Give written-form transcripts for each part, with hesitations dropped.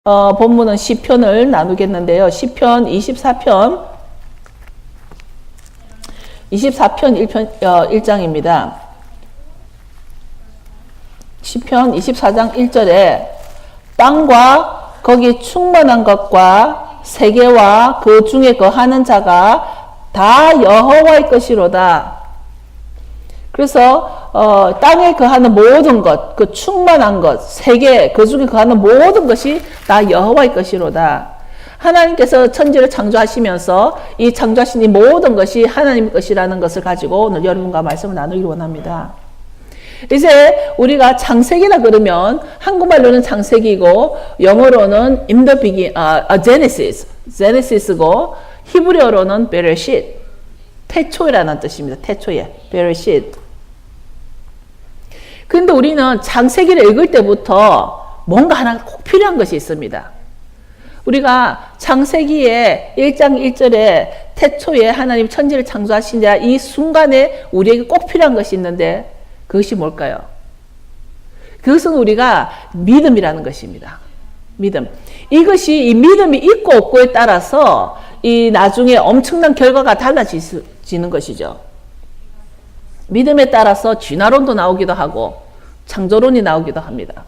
본문은 시편을 나누겠는데요. 시편 24편 1장입니다. 시편 24장 1절에 땅과 거기 충만한 것과 세계와 그 중에 거하는 자가 다 여호와의 것이로다. 그래서 땅에 거하는 모든 것, 그 충만한 것, 세계, 그 중에 거하는 모든 것이 다 여호와의 것이로다. 하나님께서 천지를 창조하시면서 이 창조하신 이 모든 것이 하나님의 것이라는 것을 가지고 오늘 여러분과 말씀을 나누기를 원합니다. 이제 우리가 창세기라 그러면 한국말로는 창세기고 영어로는 in the beginning, Genesis고 히브리어로는 베레쉿, 태초라는 뜻입니다. 태초에 베레쉿. 그런데 우리는 창세기를 읽을 때부터 뭔가 하나 꼭 필요한 것이 있습니다. 우리가 창세기의 1장 1절에 태초에 하나님 천지를 창조하신 자 이 순간에 우리에게 꼭 필요한 것이 있는데 그것이 뭘까요? 그것은 우리가 믿음이라는 것입니다. 믿음. 이것이 이 믿음이 있고 없고에 따라서 이 나중에 엄청난 결과가 달라지는 것이죠. 믿음에 따라서 진화론도 나오기도 하고 창조론이 나오기도 합니다.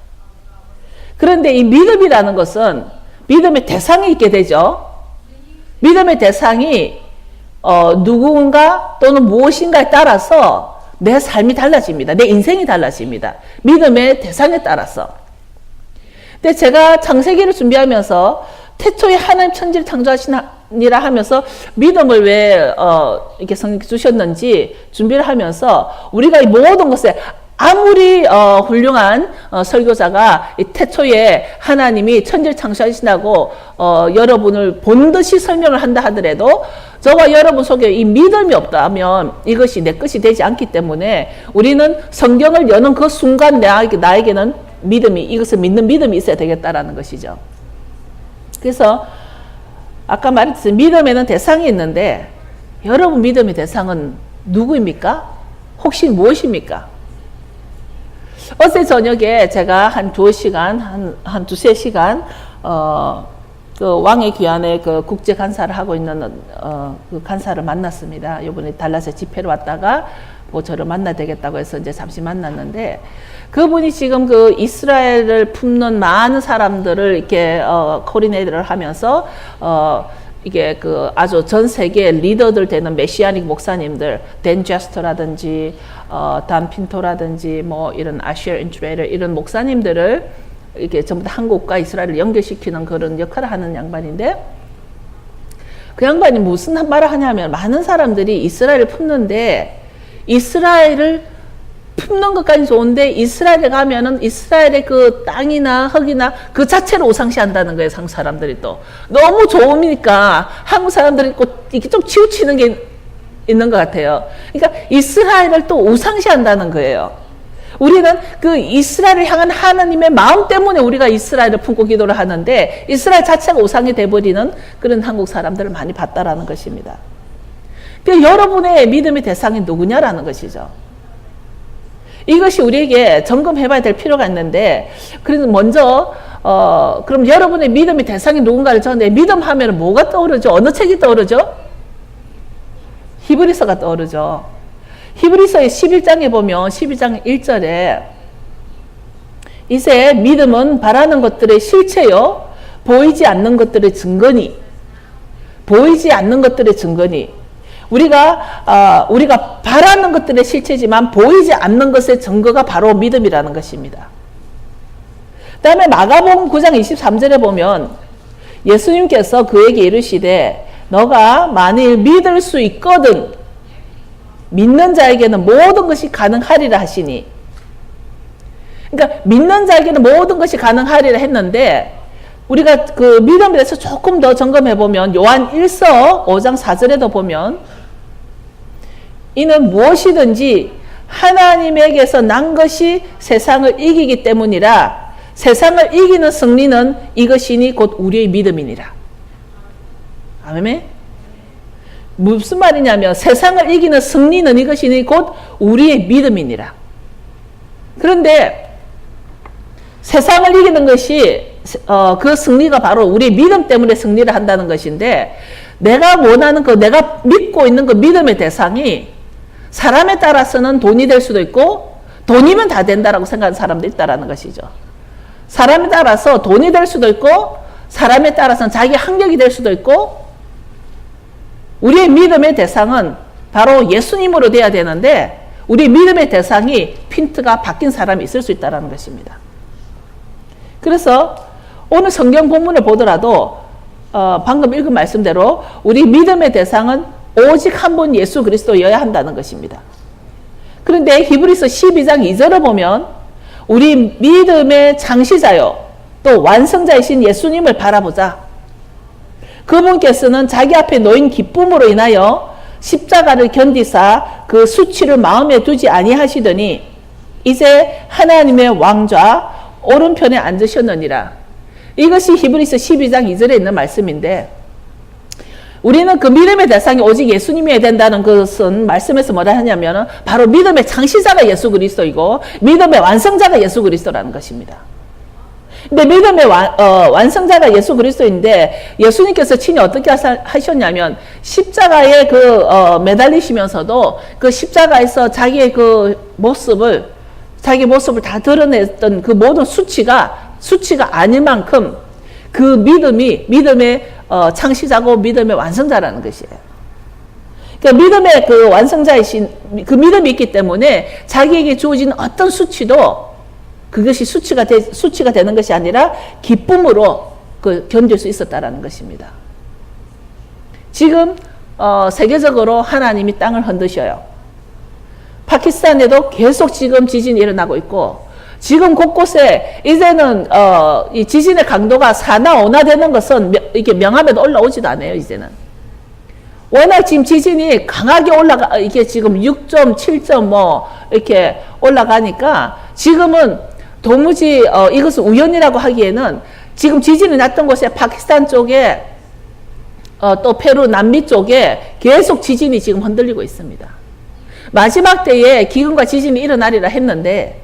그런데 이 믿음이라는 것은 믿음의 대상이 있게 되죠. 믿음의 대상이 누군가 또는 무엇인가에 따라서 내 삶이 달라집니다. 내 인생이 달라집니다. 믿음의 대상에 따라서. 근데 제가 창세기를 준비하면서 태초에 하나님 천지를 창조하시니라 하면서 믿음을 왜 이렇게 성경 주셨는지 준비를 하면서 우리가 이 모든 것에 아무리 훌륭한 설교자가 이 태초에 하나님이 천지를 창조하신다고 여러분을 본듯이 설명을 한다 하더라도 저와 여러분 속에 이 믿음이 없다면 이것이 내 것이 되지 않기 때문에 우리는 성경을 여는 그 순간 나에게는 믿음이, 이것을 믿는 믿음이 있어야 되겠다라는 것이죠. 그래서 아까 말했듯이 믿음에는 대상이 있는데 여러분 믿음의 대상은 누구입니까? 혹시 무엇입니까? 어제 저녁에 제가 한 2시간, 한 2-3시간 그 왕의 귀환에 그 국제 간사를 하고 있는 그 간사를 만났습니다. 이번에 달라스에 집회를 왔다가 뭐 저를 만나야 되겠다고 해서 이제 잠시 만났는데 그분이 지금 그 이스라엘을 품는 많은 사람들을 이렇게 코디네이터를 하면서 이게 그 아주 전 세계 리더들 되는 메시아닉 목사님들, 댄 제스터라든지 단 핀토라든지 뭐 이런 아시아 인트레이터 이런 목사님들을 이렇게 전부 다 한국과 이스라엘을 연결시키는 그런 역할을 하는 양반인데 그 양반이 무슨 말을 하냐면 많은 사람들이 이스라엘을 품는데 이스라엘을 품는 것까지 좋은데 이스라엘에 가면은 이스라엘의 그 땅이나 흙이나 그 자체를 우상시한다는 거예요. 한국 사람들이 또 너무 좋으니까 한국 사람들이 꼭 이렇게 좀 치우치는 게 있는 것 같아요. 그러니까 이스라엘을 또 우상시한다는 거예요. 우리는 그 이스라엘을 향한 하나님의 마음 때문에 우리가 이스라엘을 품고 기도를 하는데 이스라엘 자체가 우상이 돼버리는 그런 한국 사람들을 많이 봤다라는 것입니다. 그러니까 여러분의 믿음의 대상이 누구냐라는 것이죠. 이것이 우리에게 점검해봐야 될 필요가 있는데 그래서 먼저 그럼 여러분의 믿음의 대상이 누군가를 전에 믿음 하면 뭐가 떠오르죠? 어느 책이 떠오르죠? 히브리서가 떠오르죠. 히브리서의 11장에 보면 11장 1절에 이제 믿음은 바라는 것들의 실체요 보이지 않는 것들의 증거니 보이지 않는 것들의 증거니 우리가 바라는 것들의 실체지만 보이지 않는 것의 증거가 바로 믿음이라는 것입니다. 그 다음에 마가복음 9장 23절에 보면 예수님께서 그에게 이르시되 너가 만일 믿을 수 있거든 믿는 자에게는 모든 것이 가능하리라 하시니 그러니까 믿는 자에게는 모든 것이 가능하리라 했는데 우리가 그 믿음에 대해서 조금 더 점검해 보면 요한 1서 5장 4절에도 보면 이는 무엇이든지 하나님에게서 난 것이 세상을 이기기 때문이라 세상을 이기는 승리는 이것이니 곧 우리의 믿음이니라. 아멘. 무슨 말이냐면 세상을 이기는 승리는 이것이니 곧 우리의 믿음이니라. 그런데 세상을 이기는 것이 그 승리가 바로 우리 믿음 때문에 승리를 한다는 것인데, 내가 원하는 내가 믿고 있는 그 믿음의 대상이 사람에 따라서는 돈이 될 수도 있고, 돈이면 다 된다라고 생각하는 사람도 있다라는 것이죠. 사람에 따라서 돈이 될 수도 있고, 사람에 따라서는 자기 학력이 될 수도 있고, 우리의 믿음의 대상은 바로 예수님으로 돼야 되는데, 우리 믿음의 대상이 핀트가 바뀐 사람이 있을 수 있다는 것입니다. 그래서 오늘 성경 본문을 보더라도 방금 읽은 말씀대로 우리 믿음의 대상은 오직 한 분 예수 그리스도여야 한다는 것입니다. 그런데 히브리서 12장 2절을 보면 우리 믿음의 창시자요 또 완성자이신 예수님을 바라보자. 그분께서는 자기 앞에 놓인 기쁨으로 인하여 십자가를 견디사 그 수치를 마음에 두지 아니하시더니 이제 하나님의 왕좌 오른편에 앉으셨느니라. 이것이 히브리서 12장 2절에 있는 말씀인데, 우리는 그 믿음의 대상이 오직 예수님이어야 된다는 것은 말씀에서 뭐라 하냐면 바로 믿음의 창시자가 예수 그리스도이고 믿음의 완성자가 예수 그리스도라는 것입니다. 근데 믿음의 완성자가 예수 그리스도인데, 예수님께서 친히 어떻게 하셨냐면 십자가에 매달리시면서도 그 십자가에서 자기 모습을 다 드러냈던 그 모든 수치가 아닐 만큼 그 믿음의 창시자고 믿음의 완성자라는 것이에요. 그러니까 믿음의 그 완성자이신 그 믿음이 있기 때문에 자기에게 주어진 어떤 수치도 그것이 수치가 되는 것이 아니라 기쁨으로 견딜 수 있었다라는 것입니다. 지금 세계적으로 하나님이 땅을 흔드셔요. 파키스탄에도 계속 지금 지진이 일어나고 있고, 지금 곳곳에 이제는 이 지진의 강도가 4나 5나 되는 것은 이게 명함에도 올라오지도 않아요. 이제는 워낙 지금 지진이 강하게 이게 지금 6.7점 이렇게 올라가니까 지금은 도무지 이것을 우연이라고 하기에는 지금 지진이 났던 곳에 파키스탄 쪽에 또 페루 남미 쪽에 계속 지진이 지금 흔들리고 있습니다. 마지막 때에 기근과 지진이 일어나리라 했는데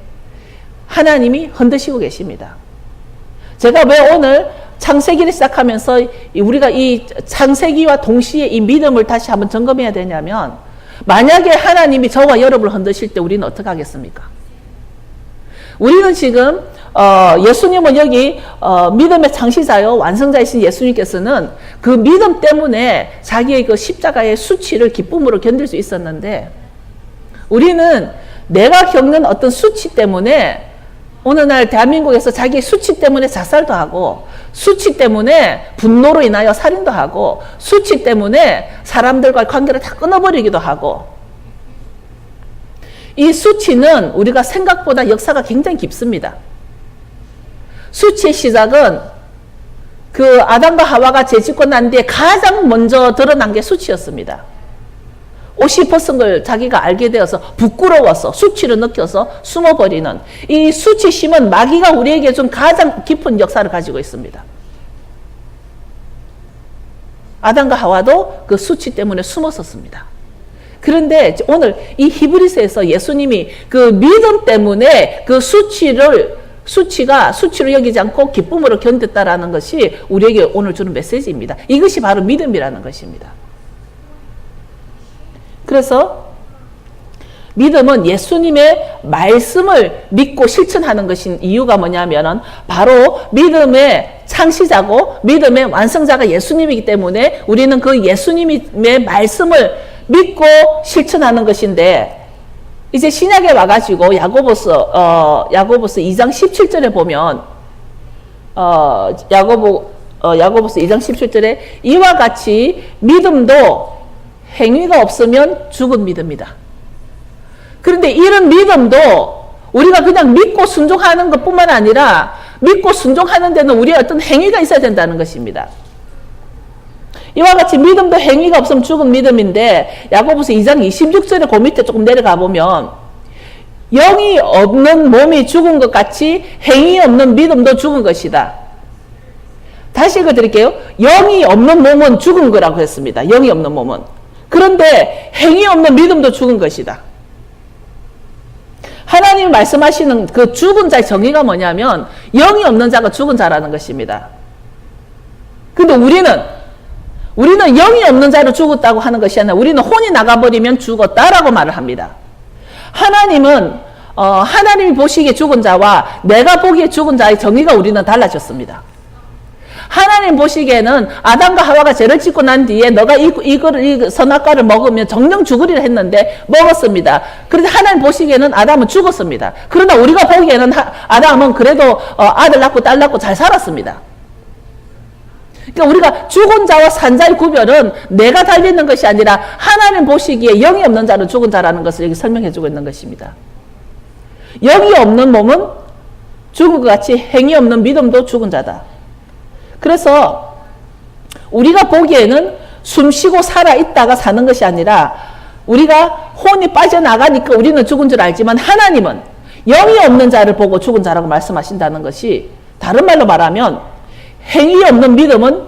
하나님이 흔드시고 계십니다. 제가 왜 오늘 창세기를 시작하면서 우리가 이 창세기와 동시에 이 믿음을 다시 한번 점검해야 되냐면, 만약에 하나님이 저와 여러분을 흔드실 때 우리는 어떻게 하겠습니까? 우리는 지금 예수님은 여기 믿음의 창시자요 완성자이신 예수님께서는 그 믿음 때문에 자기의 그 십자가의 수치를 기쁨으로 견딜 수 있었는데, 우리는 내가 겪는 어떤 수치 때문에 오늘날 대한민국에서 자기 수치 때문에 자살도 하고, 수치 때문에 분노로 인하여 살인도 하고, 수치 때문에 사람들과 관계를 다 끊어버리기도 하고, 이 수치는 우리가 생각보다 역사가 굉장히 깊습니다. 수치의 시작은 그 아담과 하와가 죄짓고 난 뒤에 가장 먼저 드러난 게 수치였습니다. 옷이 벗은 걸 자기가 알게 되어서 부끄러워서 수치를 느껴서 숨어버리는 이 수치심은 마귀가 우리에게 준 가장 깊은 역사를 가지고 있습니다. 아담과 하와도 그 수치 때문에 숨었었습니다. 그런데 오늘 이 히브리서에서 예수님이 그 믿음 때문에 그 수치로 여기지 않고 기쁨으로 견뎠다라는 것이 우리에게 오늘 주는 메시지입니다. 이것이 바로 믿음이라는 것입니다. 그래서 믿음은 예수님의 말씀을 믿고 실천하는 것인 이유가 뭐냐면은 바로 믿음의 창시자고 믿음의 완성자가 예수님이기 때문에 우리는 그 예수님의 말씀을 믿고 실천하는 것인데, 이제 신약에 와가지고 야고보서 2장 17절에 보면 야고보서 2장 17절에 이와 같이 믿음도 행위가 없으면 죽은 믿음이다. 그런데 이런 믿음도 우리가 그냥 믿고 순종하는 것뿐만 아니라 믿고 순종하는 데는 우리의 어떤 행위가 있어야 된다는 것입니다. 이와 같이 믿음도 행위가 없으면 죽은 믿음인데, 야고보서 2장 26절에 그 밑에 조금 내려가 보면 영이 없는 몸이 죽은 것 같이 행위 없는 믿음도 죽은 것이다. 다시 읽어드릴게요. 영이 없는 몸은 죽은 거라고 했습니다. 영이 없는 몸은. 그런데 행위 없는 믿음도 죽은 것이다. 하나님이 말씀하시는 그 죽은 자의 정의가 뭐냐면 영이 없는 자가 죽은 자라는 것입니다. 근데 우리는 영이 없는 자로 죽었다고 하는 것이 아니라 우리는 혼이 나가버리면 죽었다라고 말을 합니다. 하나님은 하나님이 보시기에 죽은 자와 내가 보기에 죽은 자의 정의가 우리는 달라졌습니다. 하나님 보시기에는 아담과 하와가 죄를 짓고 난 뒤에 너가 이 선악과를 먹으면 정령 죽으리라 했는데 먹었습니다. 그런데 하나님 보시기에는 아담은 죽었습니다. 그러나 우리가 보기에는 아담은 그래도 아들 낳고 딸 낳고 잘 살았습니다. 그러니까 우리가 죽은 자와 산 자의 구별은 내가 달리는 것이 아니라 하나님 보시기에 영이 없는 자는 죽은 자라는 것을 여기 설명해 주고 있는 것입니다. 영이 없는 몸은 죽은 것 같이 행위 없는 믿음도 죽은 자다. 그래서 우리가 보기에는 숨쉬고 살아있다가 사는 것이 아니라 우리가 혼이 빠져나가니까 우리는 죽은 줄 알지만 하나님은 영이 없는 자를 보고 죽은 자라고 말씀하신다는 것이 다른 말로 말하면 행위 없는 믿음은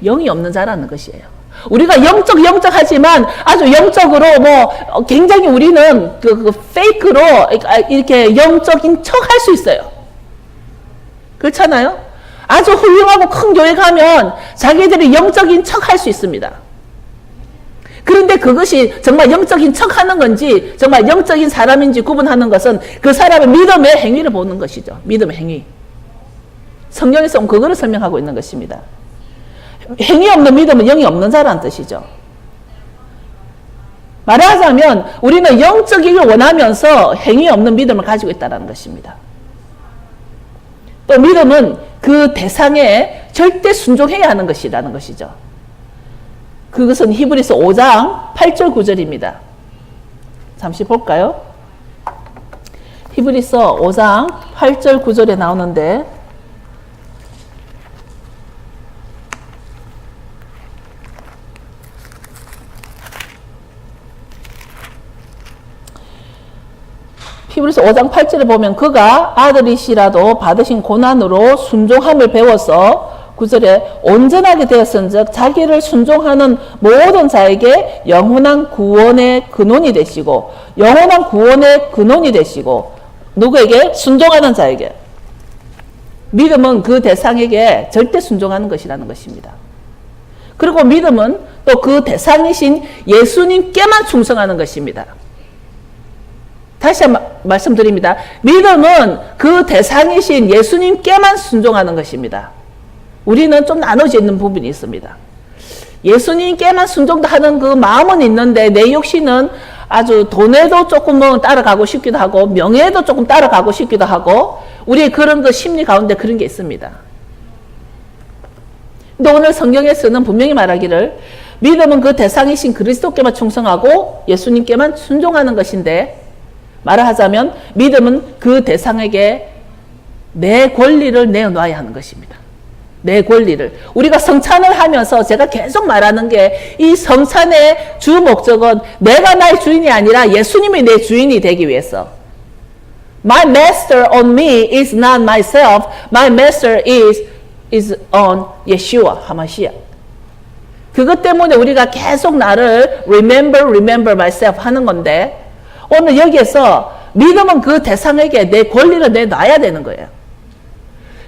영이 없는 자라는 것이에요. 우리가 영적 하지만 아주 영적으로 굉장히 우리는 그 페이크로 이렇게 영적인 척 할 수 있어요. 그렇잖아요? 아주 훌륭하고 큰 교회 가면 자기들이 영적인 척 할 수 있습니다. 그런데 그것이 정말 영적인 척 하는 건지 정말 영적인 사람인지 구분하는 것은 그 사람의 믿음의 행위를 보는 것이죠. 믿음의 행위. 성경에서 그거를 설명하고 있는 것입니다. 행위 없는 믿음은 영이 없는 자라는 뜻이죠. 말하자면 우리는 영적이길 원하면서 행위 없는 믿음을 가지고 있다는 것입니다. 또 믿음은 그 대상에 절대 순종해야 하는 것이라는 것이죠. 그것은 히브리서 5장 8절 9절입니다. 잠시 볼까요? 히브리서 5장 8절 9절에 나오는데 히브리서 5장 8절에 보면 그가 아들이시라도 받으신 고난으로 순종함을 배워서 9절에 온전하게 되었은즉 자기를 순종하는 모든 자에게 영원한 구원의 근원이 되시고 영원한 구원의 근원이 되시고 누구에게? 순종하는 자에게. 믿음은 그 대상에게 절대 순종하는 것이라는 것입니다. 그리고 믿음은 또 그 대상이신 예수님께만 충성하는 것입니다. 다시 한번 말씀드립니다. 믿음은 그 대상이신 예수님께만 순종하는 것입니다. 우리는 좀 나눠져 있는 부분이 있습니다. 예수님께만 순종도 하는 그 마음은 있는데 내 욕심은 아주 돈에도 조금은 따라가고 싶기도 하고 명예에도 조금 따라가고 싶기도 하고 우리의 그런 그 심리 가운데 그런 게 있습니다. 근데 오늘 성경에서는 분명히 말하기를 믿음은 그 대상이신 그리스도께만 충성하고 예수님께만 순종하는 것인데 말을 하자면 믿음은 그 대상에게 내 권리를 내어놔야 하는 것입니다. 내 권리를. 우리가 성찬을 하면서 제가 계속 말하는 게 이 성찬의 주 목적은 내가 나의 주인이 아니라 예수님이 내 주인이 되기 위해서. My master on me is not myself. My master is on Yeshua, 하마시아. 그것 때문에 우리가 계속 나를 remember myself 하는 건데 오늘 여기에서 믿음은 그 대상에게 내 권리를 내놔야 되는 거예요.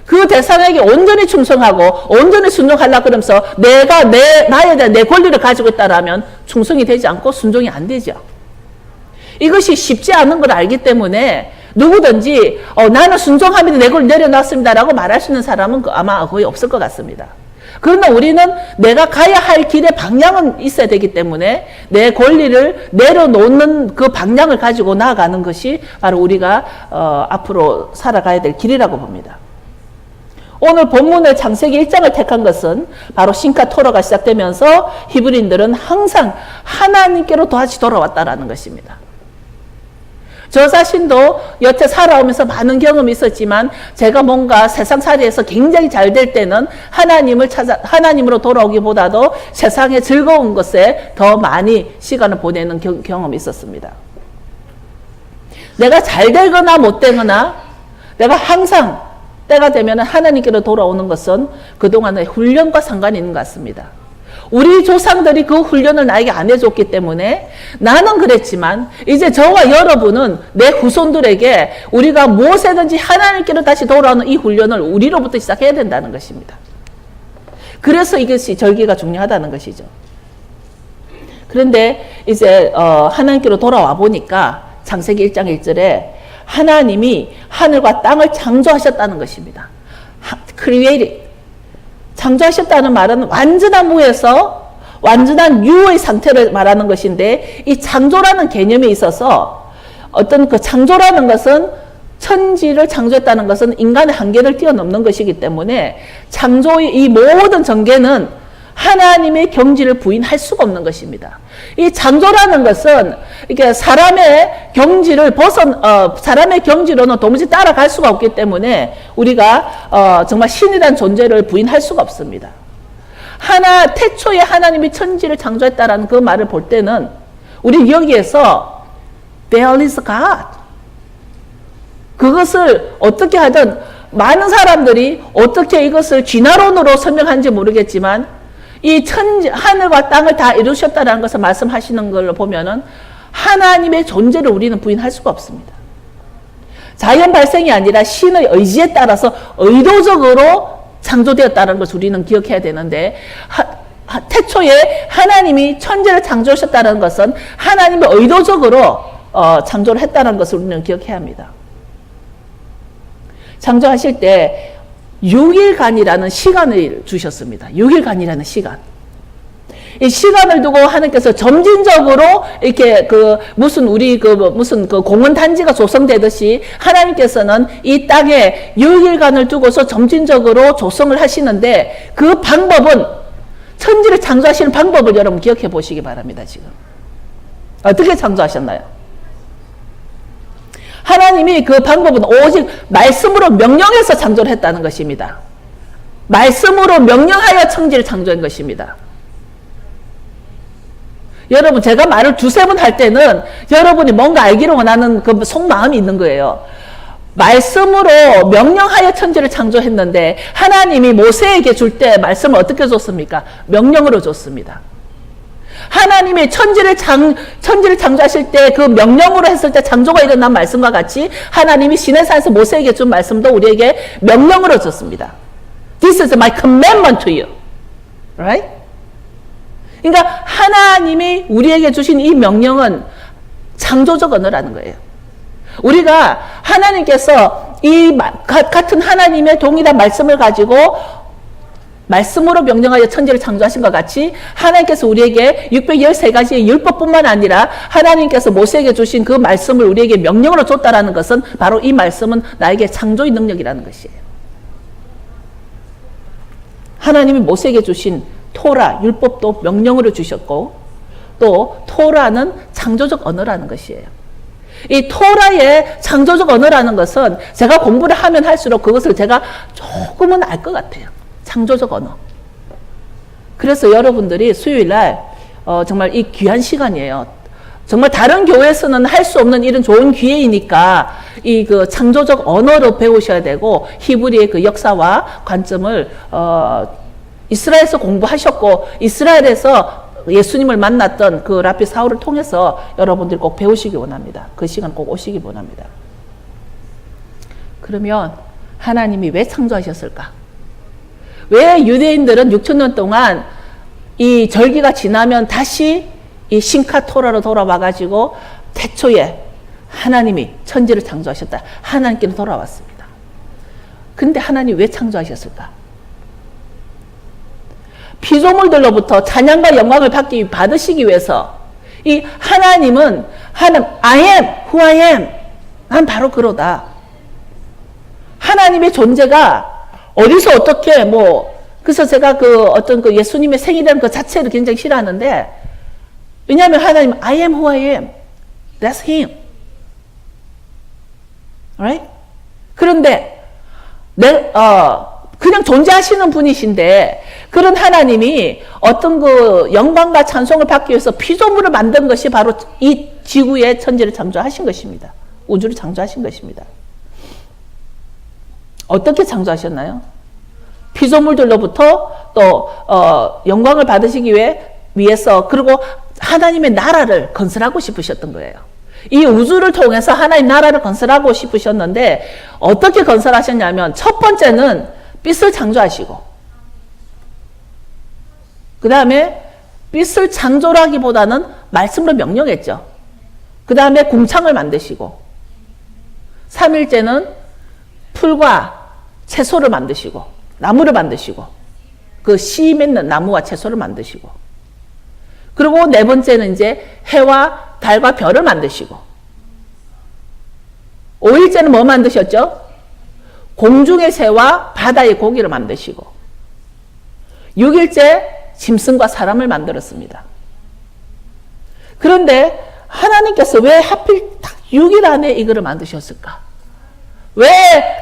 그 대상에게 온전히 충성하고 온전히 순종하려고 그러면서 내가 나에 대한 내 권리를 가지고 있다라면 충성이 되지 않고 순종이 안 되죠. 이것이 쉽지 않은 걸 알기 때문에 누구든지 나는 순종하면 내 권리 내려놨습니다라고 말할 수 있는 사람은 아마 거의 없을 것 같습니다. 그러나 우리는 내가 가야 할 길의 방향은 있어야 되기 때문에 내 권리를 내려놓는 그 방향을 가지고 나아가는 것이 바로 우리가 앞으로 살아가야 될 길이라고 봅니다. 오늘 본문의 창세기 1장을 택한 것은 바로 신카 토라가 시작되면서 히브리인들은 항상 하나님께로 다시 돌아왔다라는 것입니다. 저 자신도 여태 살아오면서 많은 경험이 있었지만 제가 뭔가 세상살이에서 굉장히 잘 될 때는 하나님으로 돌아오기보다도 세상의 즐거운 것에 더 많이 시간을 보내는 경험이 있었습니다. 내가 잘 되거나 못 되거나 내가 항상 때가 되면 하나님께로 돌아오는 것은 그동안의 훈련과 상관이 있는 것 같습니다. 우리 조상들이 그 훈련을 나에게 안 해줬기 때문에 나는 그랬지만 이제 저와 여러분은 내 후손들에게 우리가 무엇이든지 하나님께로 다시 돌아오는 이 훈련을 우리로부터 시작해야 된다는 것입니다. 그래서 이것이 절기가 중요하다는 것이죠. 그런데 이제 하나님께로 돌아와 보니까 창세기 1장 1절에 하나님이 하늘과 땅을 창조하셨다는 것입니다. created. 창조하셨다는 말은 완전한 무에서 완전한 유의 상태를 말하는 것인데, 이 창조라는 개념에 있어서 어떤 그 창조라는 것은 천지를 창조했다는 것은 인간의 한계를 뛰어넘는 것이기 때문에 창조의 이 모든 전개는 하나님의 경지를 부인할 수가 없는 것입니다. 이 창조라는 것은 이게 사람의 경지를 사람의 경지로는 도무지 따라갈 수가 없기 때문에 우리가 정말 신이란 존재를 부인할 수가 없습니다. 태초에 하나님이 천지를 창조했다라는 그 말을 볼 때는 우리 여기에서 there is God, 그것을 어떻게 하든 많은 사람들이 어떻게 이것을 진화론으로 설명하는지 모르겠지만 이 하늘과 땅을 다 이루셨다는 것을 말씀하시는 걸로 보면은 하나님의 존재를 우리는 부인할 수가 없습니다. 자연 발생이 아니라 신의 의지에 따라서 의도적으로 창조되었다는 것을 우리는 기억해야 되는데, 태초에 하나님이 천지를 창조하셨다는 것은 하나님이 의도적으로 창조를 했다는 것을 우리는 기억해야 합니다. 창조하실 때 6일간이라는 시간을 주셨습니다. 6일간이라는 시간. 이 시간을 두고 하나님께서 점진적으로 이렇게 무슨 공원 단지가 조성되듯이 하나님께서는 이 땅에 6일간을 두고서 점진적으로 조성을 하시는데, 그 방법은 천지를 창조하시는 방법을 여러분 기억해 보시기 바랍니다. 지금 어떻게 창조하셨나요? 하나님이 그 방법은 오직 말씀으로 명령해서 창조를 했다는 것입니다. 말씀으로 명령하여 천지를 창조한 것입니다. 여러분, 제가 말을 두세 번 할 때는 여러분이 뭔가 알기를 원하는 그 속마음이 있는 거예요. 말씀으로 명령하여 천지를 창조했는데 하나님이 모세에게 줄 때 말씀을 어떻게 줬습니까? 명령으로 줬습니다. 하나님이 천지를 창조하실 때 그 명령으로 했을 때 창조가 일어난 말씀과 같이 하나님이 시내산에서 모세에게 준 말씀도 우리에게 명령으로 줬습니다. This is my commandment to you. Right? 그러니까 하나님이 우리에게 주신 이 명령은 창조적 언어라는 거예요. 우리가 하나님께서 이 같은 하나님의 동일한 말씀을 가지고 말씀으로 명령하여 천지를 창조하신 것 같이 하나님께서 우리에게 613가지의 율법뿐만 아니라 하나님께서 모세에게 주신 그 말씀을 우리에게 명령으로 줬다라는 것은 바로 이 말씀은 나에게 창조의 능력이라는 것이에요. 하나님이 모세에게 주신 토라, 율법도 명령으로 주셨고, 또 토라는 창조적 언어라는 것이에요. 이 토라의 창조적 언어라는 것은 제가 공부를 하면 할수록 그것을 제가 조금은 알 것 같아요. 창조적 언어. 그래서 여러분들이 수요일날 정말 이 귀한 시간이에요. 정말 다른 교회에서는 할 수 없는 이런 좋은 기회이니까 이 창조적 언어로 배우셔야 되고, 히브리의 그 역사와 관점을 이스라엘에서 공부하셨고 이스라엘에서 예수님을 만났던 그 랍비 사울을 통해서 여러분들이 꼭 배우시기 원합니다. 그 시간 꼭 오시기 원합니다. 그러면 하나님이 왜 창조하셨을까? 왜 유대인들은 6,000년 동안 이 절기가 지나면 다시 이 신카 토라로 돌아와가지고 태초에 하나님이 천지를 창조하셨다. 하나님께로 돌아왔습니다. 근데 하나님 왜 창조하셨을까? 피조물들로부터 찬양과 영광을 받으시기 위해서 이 하나님은 I am who I am. 난 바로 그러다. 하나님의 존재가 어디서 어떻게 그래서 제가 어떤 예수님의 생일이라는 그 자체를 굉장히 싫어하는데, 왜냐하면 하나님 I am who I am. That's him. Right? 그런데 그냥 존재하시는 분이신데, 그런 하나님이 어떤 영광과 찬송을 받기 위해서 피조물을 만든 것이 바로 이 지구의 천지를 창조하신 것입니다. 우주를 창조하신 것입니다. 어떻게 창조하셨나요? 피조물들로부터 또 영광을 받으시기 위해서 그리고 하나님의 나라를 건설하고 싶으셨던 거예요. 이 우주를 통해서 하나님 나라를 건설하고 싶으셨는데 어떻게 건설하셨냐면 첫 번째는 빛을 창조하시고 그 다음에 빛을 창조라기보다는 말씀으로 명령했죠. 그 다음에 궁창을 만드시고 3일째는 풀과 채소를 만드시고 나무를 만드시고 그 씨 맺는 나무와 채소를 만드시고 그리고 네 번째는 이제 해와 달과 별을 만드시고 5일째는 뭐 만드셨죠? 공중의 새와 바다의 고기를 만드시고 6일째 짐승과 사람을 만들었습니다. 그런데 하나님께서 왜 하필 딱 6일 안에 이거를 만드셨을까? 왜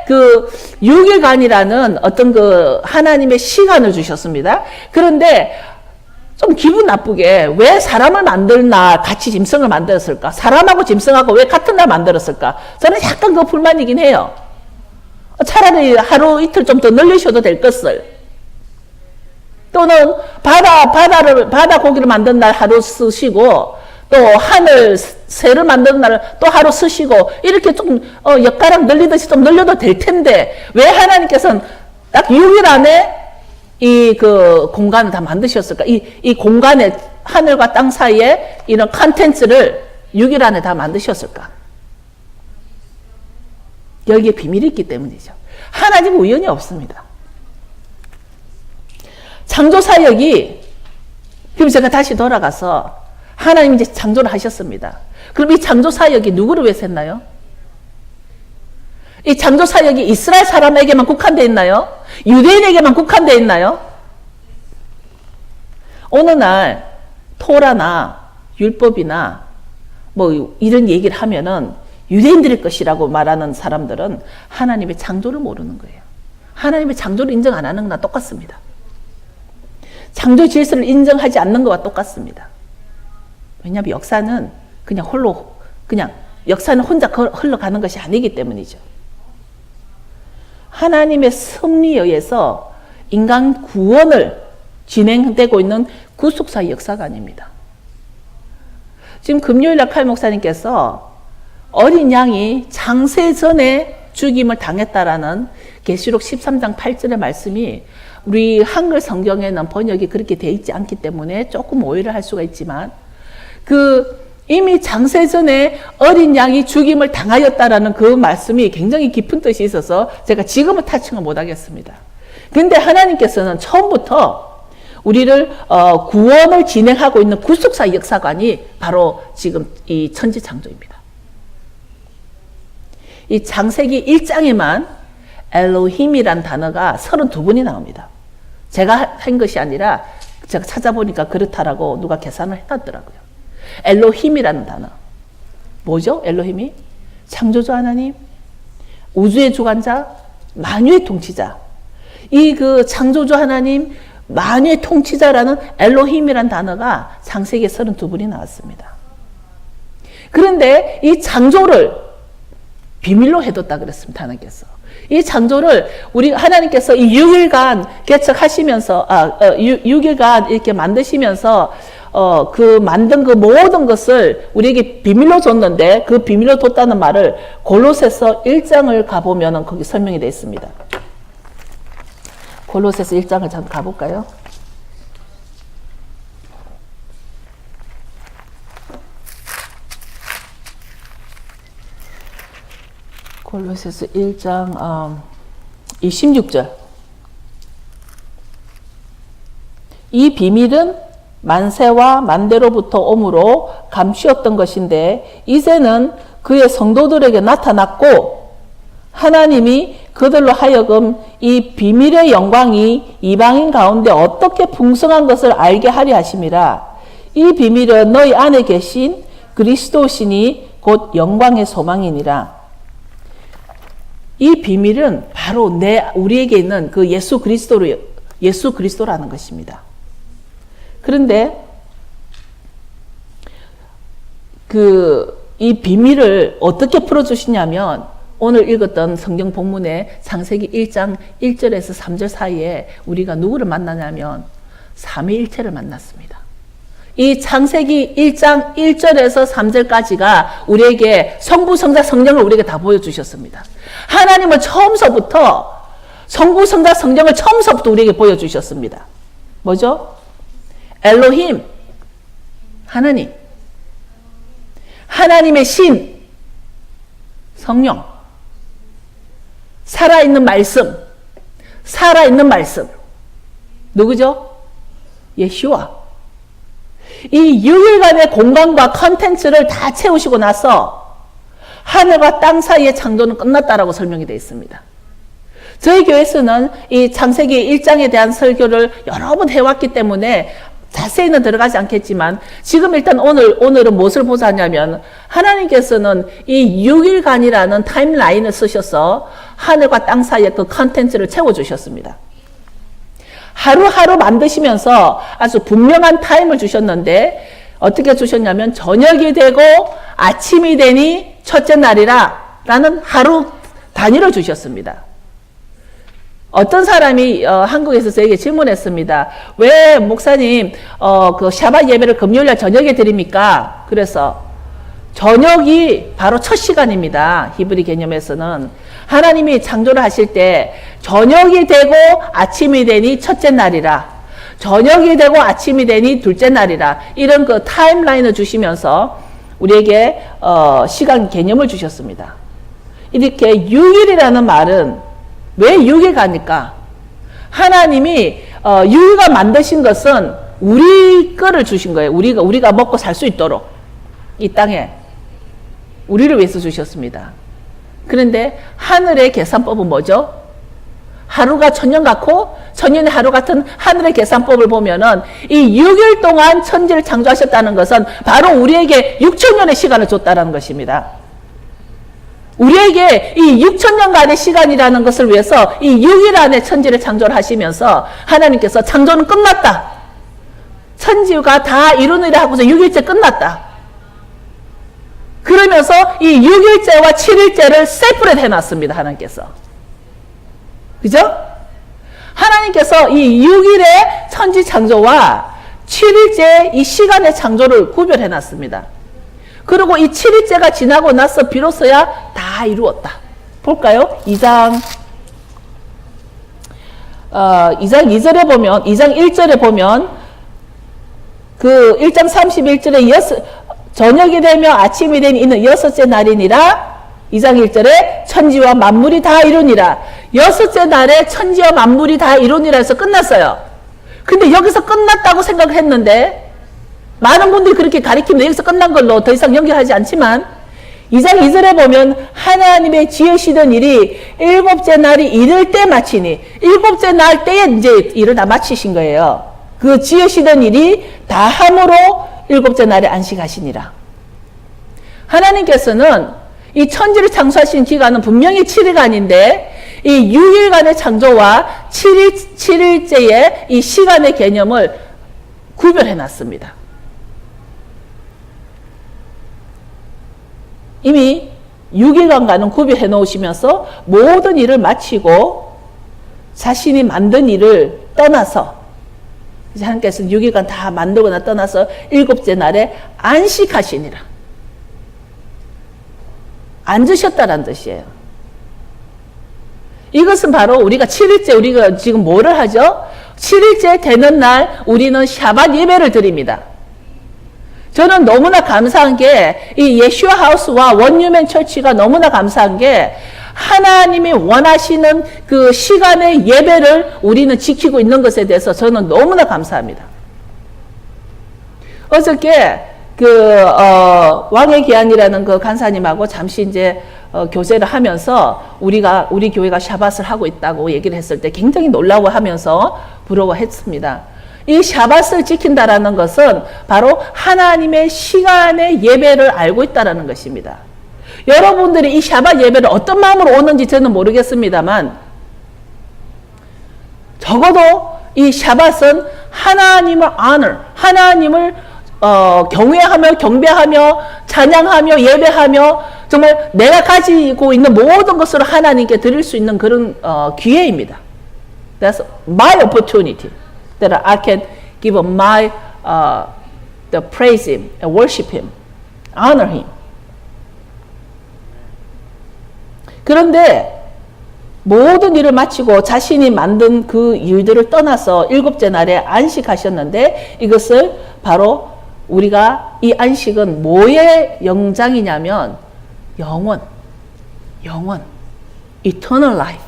그 6일간이라는 어떤 그 하나님의 시간을 주셨습니다. 그런데 좀 기분 나쁘게 왜 사람을 만들나 같이 짐승을 만들었을까? 사람하고 짐승하고 왜 같은 날 만들었을까? 저는 약간 그 불만이긴 해요. 차라리 하루 이틀 좀 더 늘리셔도 될 것을. 또는 바다 고기를 만든 날 하루 쓰시고 또 하늘 새를 만드는 날 또 하루 쓰시고 이렇게 좀 엿가락 늘리듯이 좀 늘려도 될 텐데 왜 하나님께서는 딱 6일 안에 이 그 공간을 다 만드셨을까? 이 공간에 하늘과 땅 사이에 이런 컨텐츠를 6일 안에 다 만드셨을까? 여기에 비밀이 있기 때문이죠. 하나님 우연이 없습니다. 창조 사역이 그럼 제가 다시 돌아가서 하나님 이제 창조를 하셨습니다. 그럼 이 창조 사역이 누구를 위해서 했나요? 이 창조 사역이 이스라엘 사람에게만 국한되어 있나요? 유대인에게만 국한되어 있나요? 어느 날 토라나 율법이나 뭐 이런 얘기를 하면은 유대인들의 것이라고 말하는 사람들은 하나님의 창조를 모르는 거예요. 하나님의 창조를 인정 안 하는 거나 똑같습니다. 창조 질서를 인정하지 않는 것과 똑같습니다. 왜냐하면 역사는 그냥 역사는 혼자 흘러가는 것이 아니기 때문이죠. 하나님의 섭리에 의해서 인간 구원을 진행되고 있는 구속사의 역사가 아닙니다. 지금 금요일날 칼 목사님께서 어린 양이 장세 전에 죽임을 당했다라는 계시록 13장 8절의 말씀이 우리 한글 성경에는 번역이 그렇게 되어 있지 않기 때문에 조금 오해를 할 수가 있지만 이미 장세 전에 어린 양이 죽임을 당하였다라는 그 말씀이 굉장히 깊은 뜻이 있어서 제가 지금은 타칭을 못 하겠습니다. 그런데 하나님께서는 처음부터 우리를 구원을 진행하고 있는 구속사 역사관이 바로 지금 이 천지창조입니다. 이 창세기 1장에만 엘로힘이란 단어가 32번이 나옵니다. 제가 한 것이 아니라 제가 찾아보니까 그렇다라고 누가 계산을 해놨더라고요. 엘로힘이라는 단어. 뭐죠? 엘로힘이? 창조주 하나님, 우주의 주관자, 만유의 통치자. 이 그 창조주 하나님, 만유의 통치자라는 엘로힘이라는 단어가 창세기에 32번이 나왔습니다. 그런데 이 창조를 비밀로 해뒀다 그랬습니다. 하나님께서. 이 창조를 우리 하나님께서 이 6일간 개척하시면서 6일간 이렇게 만드시면서 그 만든 그 모든 것을 우리에게 비밀로 줬는데 그 비밀로 뒀다는 말을 골로새서 1장을 가보면 거기 설명이 되어 있습니다. 골로새서 1장을 잠깐 가볼까요? 골로새서 1장 26절. 이 비밀은 만세와 만대로부터 오므로 감추었던 것인데 이제는 그의 성도들에게 나타났고 하나님이 그들로 하여금 이 비밀의 영광이 이방인 가운데 어떻게 풍성한 것을 알게 하려 하심이라. 이 비밀은 너희 안에 계신 그리스도시니 곧 영광의 소망이니라. 이 비밀은 바로 우리에게 있는 그 예수 그리스도라는 것입니다. 그런데 이 비밀을 어떻게 풀어주시냐면 오늘 읽었던 성경 본문의 창세기 1장 1절에서 3절 사이에 우리가 누구를 만나냐면 삼위일체를 만났습니다. 이 창세기 1장 1절에서 3절까지가 우리에게 성부, 성자, 성령을 우리에게 다 보여주셨습니다. 하나님은 처음서부터 성부, 성자, 성령을 처음서부터 우리에게 보여주셨습니다. 뭐죠? 엘로힘, 하나님, 하나님의 신, 성령, 살아있는 말씀, 살아있는 말씀. 누구죠? 예수와. 이 6일간의 공간과 컨텐츠를 다 채우시고 나서 하늘과 땅 사이의 창조는 끝났다라고 설명이 되어 있습니다. 저희 교회에서는 이 창세기 1장에 대한 설교를 여러 번 해왔기 때문에 자세히는 들어가지 않겠지만 지금 일단 오늘은 무엇을 보자 하냐면 하나님께서는 이 6일간이라는 타임라인을 쓰셔서 하늘과 땅 사이의 그 컨텐츠를 채워주셨습니다. 하루하루 만드시면서 아주 분명한 타임을 주셨는데 어떻게 주셨냐면 저녁이 되고 아침이 되니 첫째 날이라 라는 하루 단위를 주셨습니다. 어떤 사람이 한국에서 저에게 질문했습니다. 왜 목사님 그 샤bat 예배를 금요일날 저녁에 드립니까? 그래서 저녁이 바로 첫 시간입니다. 히브리 개념에서는 하나님이 창조를 하실 때 저녁이 되고 아침이 되니 첫째 날이라, 저녁이 되고 아침이 되니 둘째 날이라, 이런 그 타임라인을 주시면서 우리에게 시간 개념을 주셨습니다. 이렇게 6일이라는 말은 왜 6일 가니까? 하나님이 6일간 만드신 것은 우리 거를 주신 거예요. 우리가 먹고 살 수 있도록 이 땅에 우리를 위해서 주셨습니다. 그런데 하늘의 계산법은 뭐죠? 하루가 천년 같고 천년의 하루 같은 하늘의 계산법을 보면은 이 6일 동안 천지를 창조하셨다는 것은 바로 우리에게 6천년의 시간을 줬다는 것입니다. 우리에게 이 6천년간의 시간이라는 것을 위해서 이 6일 안에 천지를 창조를 하시면서 하나님께서 창조는 끝났다. 천지가 다 이루느라 하고서 6일째 끝났다. 그러면서 이 6일째와 7일째를 세퍼레이트 해놨습니다. 하나님께서. 그죠? 하나님께서 이 6일의 천지 창조와 7일째 이 시간의 창조를 구별해놨습니다. 그리고 이 7일째가 지나고 나서 비로소야 다 이루었다. 볼까요? 2장 2절에 보면, 2장 1절에 보면, 그 1장 31절에 저녁이 되며 아침이 된 이는 여섯째 날이니라. 2장 1절에 천지와 만물이 다 이루니라. 여섯째 날에 천지와 만물이 다 이루니라 해서 끝났어요. 근데 여기서 끝났다고 생각을 했는데, 많은 분들이 그렇게 가리키면 여기서 끝난 걸로 더 이상 연결하지 않지만 2장 2절에 보면 하나님의 지으시던 일이 일곱째 날이 이를 때 마치니, 일곱째 날 때에 이제 일을 다 마치신 거예요. 그 지으시던 일이 다 함으로 일곱째 날에 안식하시니라. 하나님께서는 이 천지를 창조하신 기간은 분명히 7일간인데 이 6일간의 창조와 7일째의 이 시간의 개념을 구별해 놨습니다. 이미 6일간과는 구별해 놓으시면서 모든 일을 마치고 자신이 만든 일을 떠나서, 이제 하나님께서는 6일간 다 만들거나 떠나서 일곱째 날에 안식하시니라. 앉으셨다라는 뜻이에요. 이것은 바로 우리가 7일째, 우리가 지금 뭐를 하죠? 7일째 되는 날 우리는 샤bat 예배를 드립니다. 저는 너무나 감사한 게 이 예슈아 하우스와 원유맨 처치가 너무나 감사한 게 하나님이 원하시는 그 시간의 예배를 우리는 지키고 있는 것에 대해서 저는 너무나 감사합니다. 어저께 왕의 기한이라는 그 간사님하고 잠시 이제 교제를 하면서 우리 교회가 샤밧을 하고 있다고 얘기를 했을 때 굉장히 놀라워하면서 부러워했습니다. 이 샤밧을 지킨다라는 것은 바로 하나님의 시간의 예배를 알고 있다라는 것입니다. 여러분들이 이 샤밧 예배를 어떤 마음으로 오는지 저는 모르겠습니다만 적어도 이 샤밧은 하나님을 honor, 하나님을 경외하며 경배하며 찬양하며 예배하며 정말 내가 가지고 있는 모든 것을 하나님께 드릴 수 있는 그런 기회입니다. That's my opportunity that I can give my the praise Him and worship Him, honor Him. 그런데 모든 일을 마치고 자신이 만든 그 일들을 떠나서 일곱째 날에 안식하셨는데 이것을 바로 우리가 이 안식은 뭐의 영장이냐면 영원, eternal life.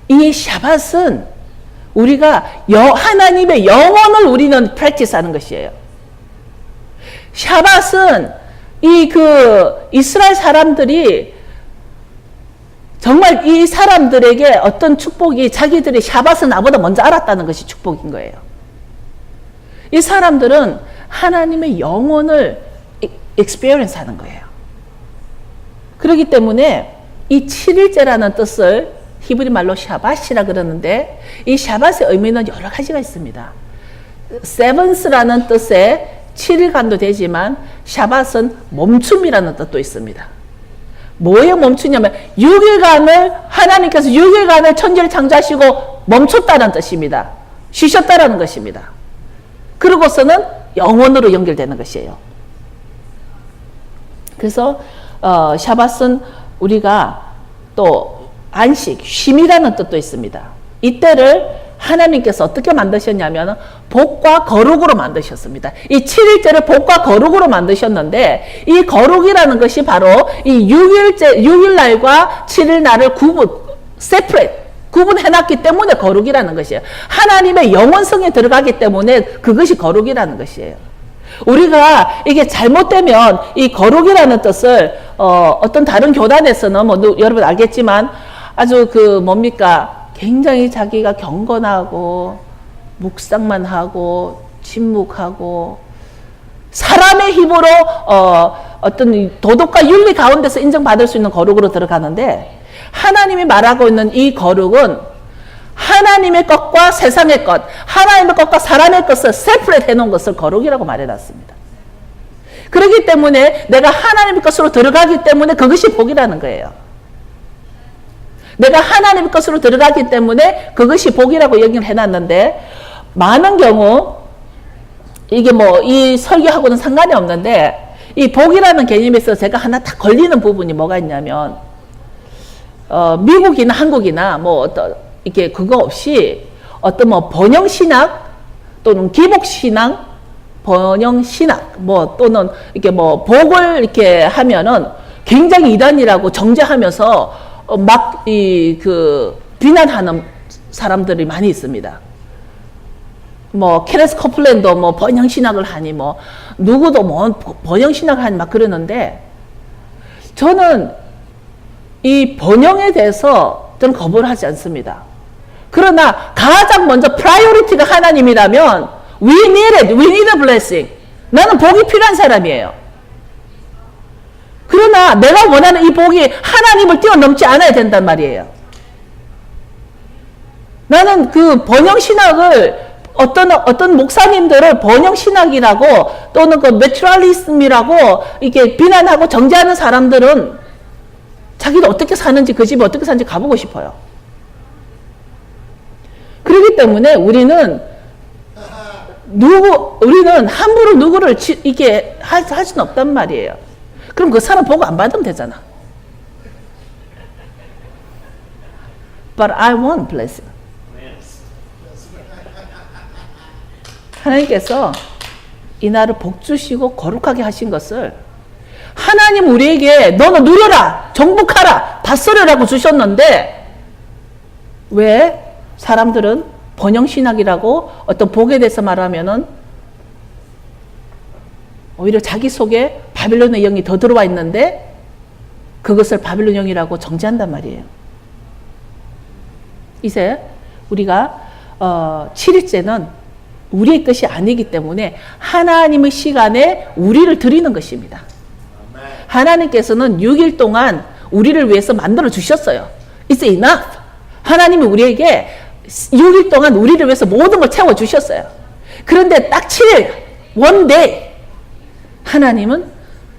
이 샤밧은 우리가 하나님의 영원을 우리는 프랙티스하는 것이에요. 샤밧은 이스라엘 사람들이 정말 이 사람들에게 어떤 축복이 자기들이 샤밧을 나보다 먼저 알았다는 것이 축복인 거예요. 이 사람들은 하나님의 영혼을 experience 하는 거예요. 그렇기 때문에 이 7일째라는 뜻을 히브리 말로 샤밧이라 그러는데 이 샤밧의 의미는 여러 가지가 있습니다. seventh라는 뜻의 7일간도 되지만 샤밧은 멈춤이라는 뜻도 있습니다. 뭐에 멈추냐면 6일간을 하나님께서 6일간을 천지를 창조하시고 멈췄다는 뜻입니다. 쉬셨다라는 것입니다. 그러고서는 영원으로 연결되는 것이에요. 그래서 샤밧은 우리가 또 안식, 쉼이라는 뜻도 있습니다. 이때를 하나님께서 어떻게 만드셨냐면 복과 거룩으로 만드셨습니다. 이 7일째를 복과 거룩으로 만드셨는데 이 거룩이라는 것이 바로 이 6일날과 7일날을 구분해놨기 때문에 거룩이라는 것이에요. 하나님의 영원성에 들어가기 때문에 그것이 거룩이라는 것이에요. 우리가 이게 잘못되면 이 거룩이라는 뜻을 어떤 다른 교단에서는 여러분 알겠지만 아주 굉장히 자기가 경건하고 묵상만 하고 침묵하고 사람의 힘으로 어떤 도덕과 윤리 가운데서 인정받을 수 있는 거룩으로 들어가는데 하나님이 말하고 있는 이 거룩은 하나님의 것과 세상의 것, 하나님의 것과 사람의 것을 세퍼레이트 해놓은 것을 거룩이라고 말해놨습니다. 그렇기 때문에 내가 하나님의 것으로 들어가기 때문에 그것이 복이라는 거예요. 내가 하나님의 것으로 들어가기 때문에 그것이 복이라고 얘기를 해놨는데 많은 경우 이게 이 설교하고는 상관이 없는데 이 복이라는 개념에서 제가 하나 딱 걸리는 부분이 뭐가 있냐면 미국이나 한국이나 이게 그거 없이 어떤 번영신학 또는 기복신앙 번영신학 또는 이렇게 복을 이렇게 하면은 굉장히 이단이라고 정죄하면서 비난하는 사람들이 많이 있습니다. 케네스 커플랜도 번영신학을 하니 누구도 번영신학을 하니 막 그러는데 저는 이 번영에 대해서 저는 거부를 하지 않습니다. 그러나 가장 먼저 프라이오리티가 하나님이라면 we need a blessing. 나는 복이 필요한 사람이에요. 그러나 내가 원하는 이 복이 하나님을 뛰어넘지 않아야 된단 말이에요. 나는 그 번영신학을 어떤 목사님들을 번영신학이라고 또는 매트랄리즘이라고 이렇게 비난하고 정죄하는 사람들은 자기도 어떻게 사는지 그 집에 어떻게 사는지 가보고 싶어요. 그렇기 때문에 우리는 함부로 누구를 이게 할 수는 없단 말이에요. 그럼 그 사람 보고 안 받으면 되잖아. But I want blessing. 하나님께서 이 날을 복 주시고 거룩하게 하신 것을 하나님 우리에게 너는 누려라, 정복하라, 다스려라고 주셨는데 왜 사람들은 번영신학이라고 어떤 복에 대해서 말하면은 오히려 자기 속에 바빌론의 영이 더 들어와 있는데 그것을 바빌론 영이라고 정죄한단 말이에요. 이제 우리가 7일째는 우리의 것이 아니기 때문에 하나님의 시간에 우리를 드리는 것입니다. 하나님께서는 6일 동안 우리를 위해서 만들어 주셨어요. It's enough. 하나님이 우리에게 6일 동안 우리를 위해서 모든 걸 채워 주셨어요. 그런데 딱 7일 one day 하나님은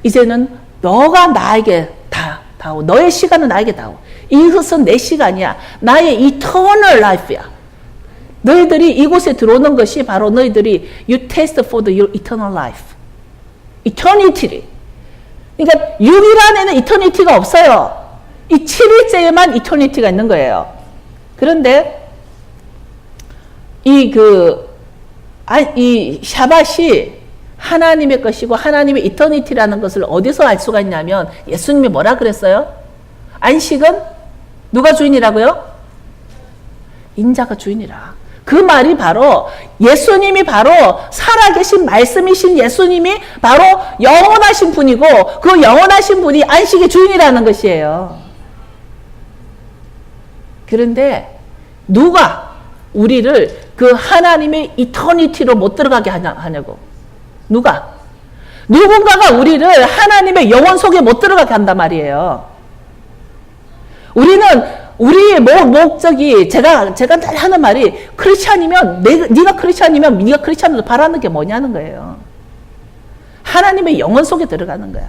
이제는 너가 나에게 다오. 너의 시간은 나에게 다오. 이것은 내 시간이야. 나의 eternal life야. 너희들이 이곳에 들어오는 것이 바로 너희들이 you taste for your eternal life. eternity. 그러니까 6일 안에는 eternity가 없어요. 이 7일째에만 eternity가 있는 거예요. 그런데 이 샤밧이 하나님의 것이고 하나님의 이터니티라는 것을 어디서 알 수가 있냐면 예수님이 뭐라 그랬어요? 안식은 누가 주인이라고요? 인자가 주인이라. 그 말이 바로 예수님이 바로 살아계신 말씀이신 예수님이 바로 영원하신 분이고 그 영원하신 분이 안식의 주인이라는 것이에요. 그런데 누가 우리를 그 하나님의 이터니티로 못 들어가게 하냐고. 누군가가 우리를 하나님의 영혼 속에 못 들어가게 한단 말이에요. 우리의 목적이 제가 늘 하는 말이 크리스찬이면 네가 크리스찬이면 네가 크리스찬으로 바라는 게 뭐냐는 거예요. 하나님의 영혼 속에 들어가는 거야.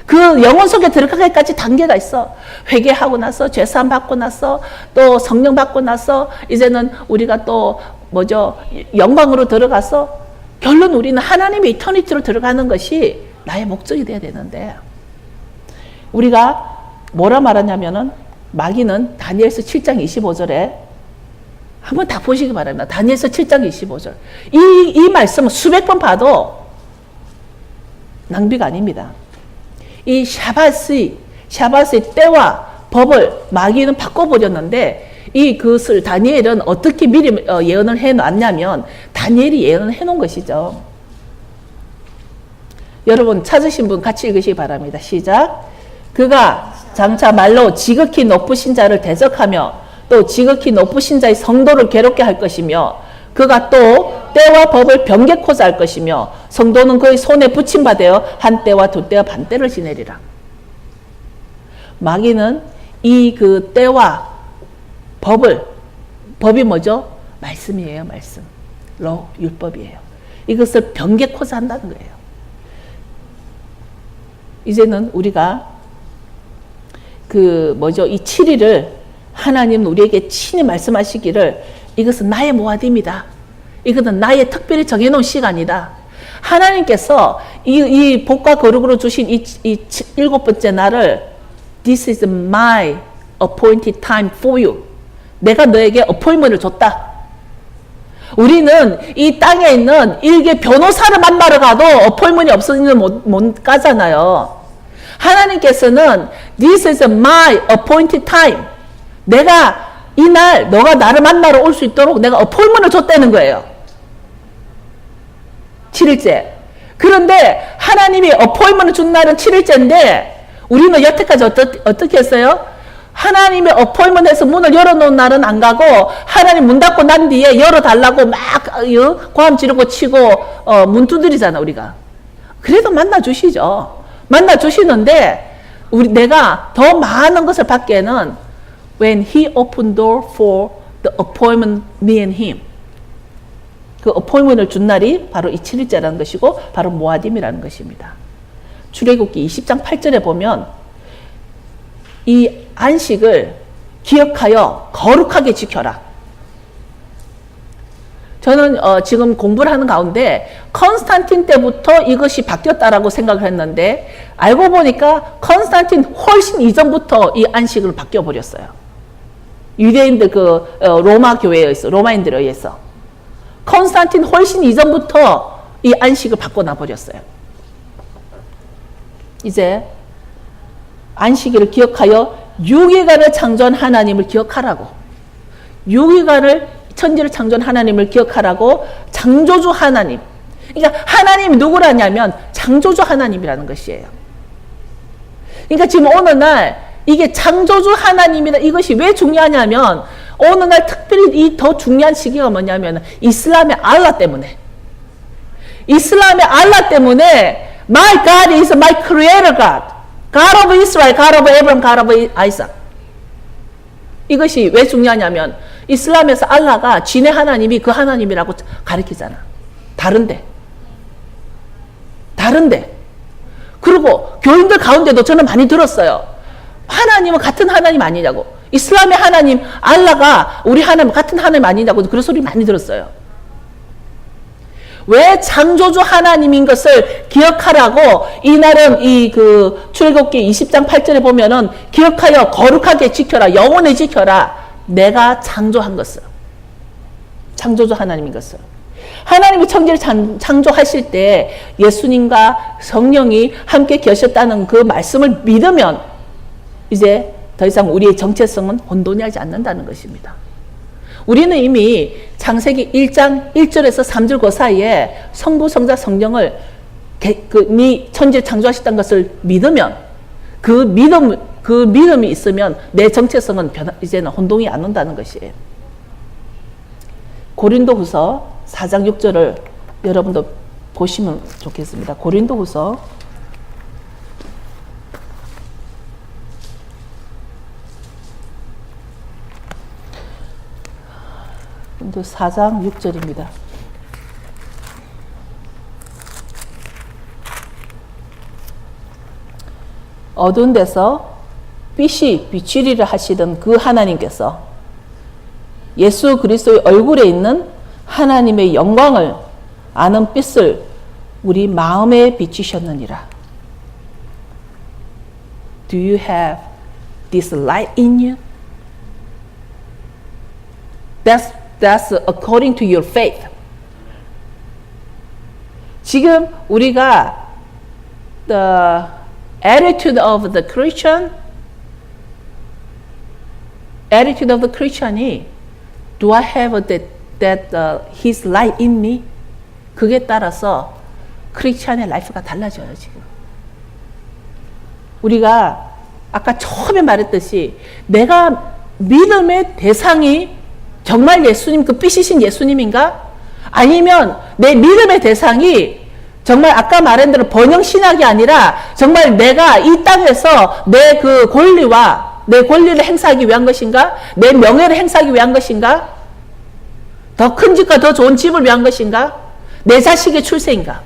그 영혼 속에 들어가기까지 단계가 있어. 회개하고 나서 죄사함 받고 나서 또 성령 받고 나서 이제는 우리가 또 영광으로 들어가서 결론 우리는 하나님의 이터니티로 들어가는 것이 나의 목적이 돼야 되는데 우리가 뭐라 말하냐면은 마귀는 다니엘서 7장 25절에 한번 다 보시기 바랍니다. 다니엘서 7장 25절. 이 말씀은 수백 번 봐도 낭비가 아닙니다. 이 샤밧의 때와 법을 마귀는 바꿔버렸는데 그것을 다니엘은 어떻게 미리 예언을 해놨냐면 다니엘이 예언을 해놓은 것이죠. 여러분 찾으신 분 같이 읽으시기 바랍니다. 시작. 그가 장차 말로 지극히 높으신 자를 대적하며 또 지극히 높으신 자의 성도를 괴롭게 할 것이며 그가 또 때와 법을 변개코자 할 것이며 성도는 그의 손에 붙임받아 한 때와 두 때와 반 때를 지내리라. 마귀는 그 때와 법이 뭐죠? 말씀이에요. 말씀. 율법이에요. 이것을 변개코자 한다는 거예요. 이제는 우리가 이 7일을 하나님 우리에게 친히 말씀하시기를 이것은 나의 모아dim이다. 이것은 나의 특별히 정해놓은 시간이다. 하나님께서 이 복과 거룩으로 주신 이 7번째 날을 This is my appointed time for you. 내가 너에게 어포인트를 줬다. 우리는 이 땅에 있는 일개 변호사를 만나러 가도 어포인트가 없으면 못 가잖아요. 하나님께서는 This is my appointed time. 내가 이날 너가 나를 만나러 올 수 있도록 내가 어포인트를 줬다는 거예요. 7일째. 그런데 하나님이 어포인트를 준 날은 7일째인데 우리는 여태까지 어떻게 했어요? 하나님의 어포인트에서 문을 열어놓은 날은 안 가고 하나님 문 닫고 난 뒤에 열어달라고 막 고함 지르고 치고 문 두드리잖아 우리가. 그래도 만나주시죠. 만나주시는데 내가 더 많은 것을 받기에는 when he opened door for the appointment me and him. 그 어포인트를 준 날이 바로 이 7일째라는 것이고 바로 모아딤이라는 것입니다. 출애굽기 20장 8절에 보면 이 안식을 기억하여 거룩하게 지켜라. 저는 지금 공부를 하는 가운데 컨스탄틴 때부터 이것이 바뀌었다라고 생각을 했는데 알고 보니까 컨스탄틴 훨씬 이전부터 이 안식을 바뀌어버렸어요. 유대인들 로마 교회에 의해서 로마인들에 의해서 컨스탄틴 훨씬 이전부터 이 안식을 바꿔놔버렸어요. 이제 안식일을 기억하여 6일간을 창조한 하나님을 기억하라고. 6일간을 천지를 창조한 하나님을 기억하라고 창조주 하나님. 그러니까 하나님이 누구라냐면 창조주 하나님이라는 것이에요. 그러니까 지금 어느 날 이게 창조주 하나님이라 이것이 왜 중요하냐면 어느 날 특별히 이 더 중요한 시기가 뭐냐면 이슬람의 알라 때문에. 이슬람의 알라 때문에 My God is my creator God. God of Israel, God of Abraham, God of Isaac. 이것이 왜 중요하냐면 이슬람에서 알라가 진의 하나님이 그 하나님이라고 가르치잖아. 다른데. 다른데. 그리고 교인들 가운데도 저는 많이 들었어요. 하나님은 같은 하나님 아니냐고. 이슬람의 하나님 알라가 우리 하나님 같은 하나님 아니냐고 그런 소리 많이 들었어요. 왜 창조주 하나님인 것을 기억하라고 이날은 출애굽기 20장 8절에 보면은 기억하여 거룩하게 지켜라, 영원히 지켜라. 내가 창조한 것을. 창조주 하나님인 것을. 하나님이 천지를 창조하실 때 예수님과 성령이 함께 계셨다는 그 말씀을 믿으면 이제 더 이상 우리의 정체성은 혼돈하지 않는다는 것입니다. 우리는 이미 창세기 1장 1절에서 3절 그 사이에 성부, 성자, 성령을 천지를 창조하셨다는 것을 믿으면 그 믿음이 있으면 내 정체성은 이제는 혼동이 안 온다는 것이에요. 고린도후서 4장 6절을 여러분도 보시면 좋겠습니다. 고린도후서 4장 6절입니다. 어두운 데서 빛이 비추리라 하시던 그 하나님께서 예수 그리스도의 얼굴에 있는 하나님의 영광을 아는 빛을 우리 마음에 비추셨느니라. Do you have this light in you? That's according to your faith. 지금 우리가 the attitude of the Christian이 do I have his light in me? 그게 따라서 크리스찬의 라이프가 달라져요, 지금. 우리가 아까 처음에 말했듯이 내가 믿음의 대상이 정말 예수님, 그 빛이신 예수님인가? 아니면 내 믿음의 대상이 정말 아까 말한 대로 번영신학이 아니라 정말 내가 이 땅에서 내 그 권리와 내 권리를 행사하기 위한 것인가? 내 명예를 행사하기 위한 것인가? 더 큰 집과 더 좋은 집을 위한 것인가? 내 자식의 출세인가?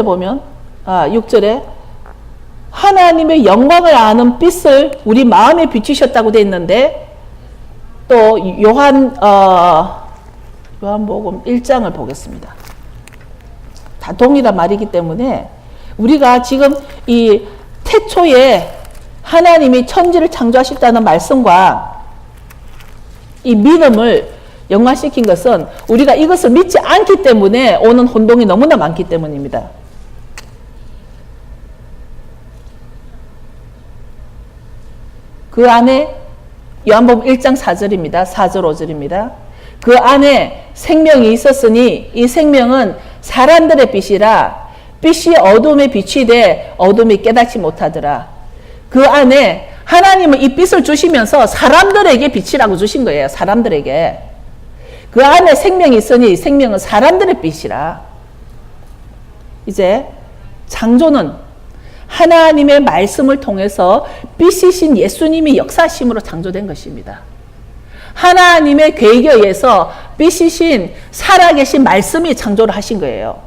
보면 6절에 하나님의 영광을 아는 빛을 우리 마음에 비추셨다고 되어 있는데 또 요한복음 1장을 보겠습니다. 다 동일한 말이기 때문에 우리가 지금 이 태초에 하나님이 천지를 창조하셨다는 말씀과 이 믿음을 연관시킨 것은 우리가 이것을 믿지 않기 때문에 오는 혼동이 너무나 많기 때문입니다. 그 안에 요한복음 1장 4절입니다. 4절 5절입니다. 그 안에 생명이 있었으니 이 생명은 사람들의 빛이라 빛이 어둠에 비치되 어둠이 깨닫지 못하더라. 그 안에 하나님은 이 빛을 주시면서 사람들에게 빛이라고 주신 거예요. 사람들에게. 그 안에 생명이 있으니 생명은 사람들의 빛이라. 이제 창조는 하나님의 말씀을 통해서 빛이신 예수님이 역사하심으로 창조된 것입니다. 하나님의 계획에 의해서 빛이신 살아계신 말씀이 창조를 하신 거예요.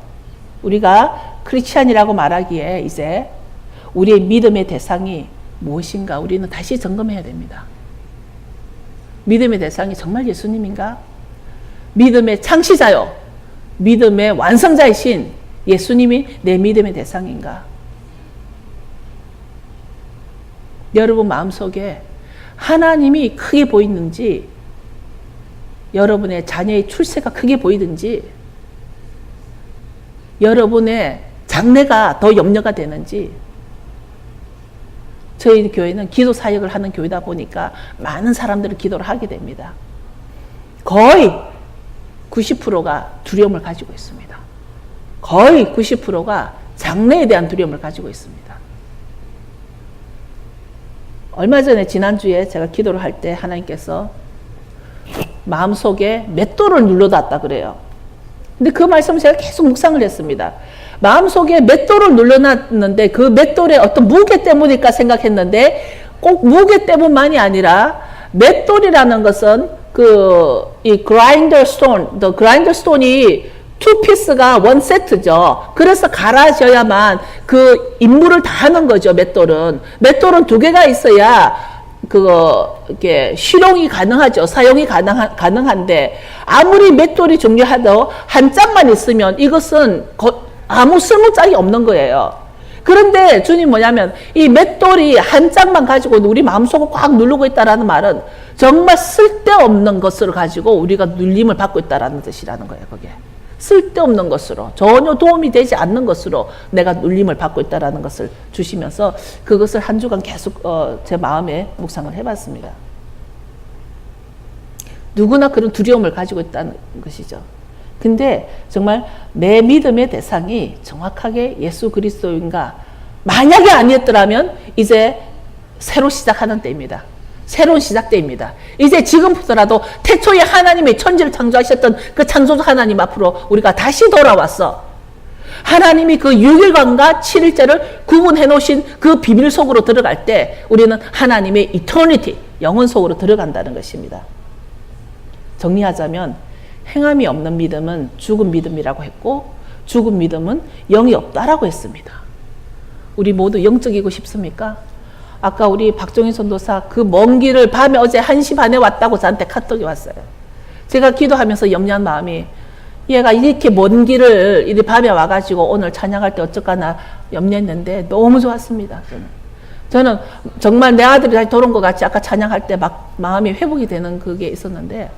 우리가 크리스찬이라고 말하기에 이제 우리의 믿음의 대상이 무엇인가 우리는 다시 점검해야 됩니다. 믿음의 대상이 정말 예수님인가? 믿음의 창시자요, 믿음의 완성자이신 예수님이 내 믿음의 대상인가? 여러분 마음속에 하나님이 크게 보이는지, 여러분의 자녀의 출세가 크게 보이든지, 여러분의 장래가 더 염려가 되는지. 저희 교회는 기도 사역을 하는 교회다 보니까 많은 사람들이 기도를 하게 됩니다. 거의 90%가 두려움을 가지고 있습니다. 거의 90%가 장래에 대한 두려움을 가지고 있습니다. 얼마 전에 지난주에 제가 기도를 할 때 하나님께서 마음속에 맷돌을 눌러놨다 그래요. 근데 그 말씀을 제가 계속 묵상을 했습니다. 마음속에 맷돌을 눌러놨는데 그 맷돌의 어떤 무게 때문일까 생각했는데 꼭 무게 때문만이 아니라 맷돌이라는 것은 이 the grinder stone이 투 피스가 원 세트죠. 그래서 갈아져야만 그 임무를 다 하는 거죠, 맷돌은. 맷돌은 두 개가 있어야 이게 실용이 가능하죠. 사용이 가능한데, 아무리 맷돌이 중요하도 한 짝만 있으면 이것은 아무 쓸모짝이 없는 거예요. 그런데 주님 뭐냐면, 이 맷돌이 한 짝만 가지고 우리 마음속을 꽉 누르고 있다라는 말은 정말 쓸데없는 것을 가지고 우리가 눌림을 받고 있다라는 뜻이라는 거예요, 그게. 쓸데없는 것으로, 전혀 도움이 되지 않는 것으로 내가 눌림을 받고 있다는 것을 주시면서 그것을 한 주간 계속 제 마음에 묵상을 해봤습니다. 누구나 그런 두려움을 가지고 있다는 것이죠. 근데 정말 내 믿음의 대상이 정확하게 예수 그리스도인가? 만약에 아니었더라면 이제 새로 시작하는 때입니다. 새로운 시작 때입니다. 이제 지금부터라도 태초에 하나님의 천지를 창조하셨던 그 창조주 하나님 앞으로 우리가 다시 돌아왔어. 하나님이 그 6일간과 7일째를 구분해 놓으신 그 비밀 속으로 들어갈 때 우리는 하나님의 이터니티, 영원 속으로 들어간다는 것입니다. 정리하자면 행함이 없는 믿음은 죽은 믿음이라고 했고, 죽은 믿음은 영이 없다라고 했습니다. 우리 모두 영적이고 싶습니까? 아까 우리 박종인 선도사 그 먼 길을 밤에 어제 1시 반에 왔다고 저한테 카톡이 왔어요. 제가 기도하면서 염려한 마음이, 얘가 이렇게 먼 길을 이 밤에 와가지고 오늘 찬양할 때 어쩔까나 염려했는데 너무 좋았습니다. 저는 정말 내 아들이 다시 돌아온 것 같이 아까 찬양할 때 막 마음이 회복이 되는 그게 있었는데,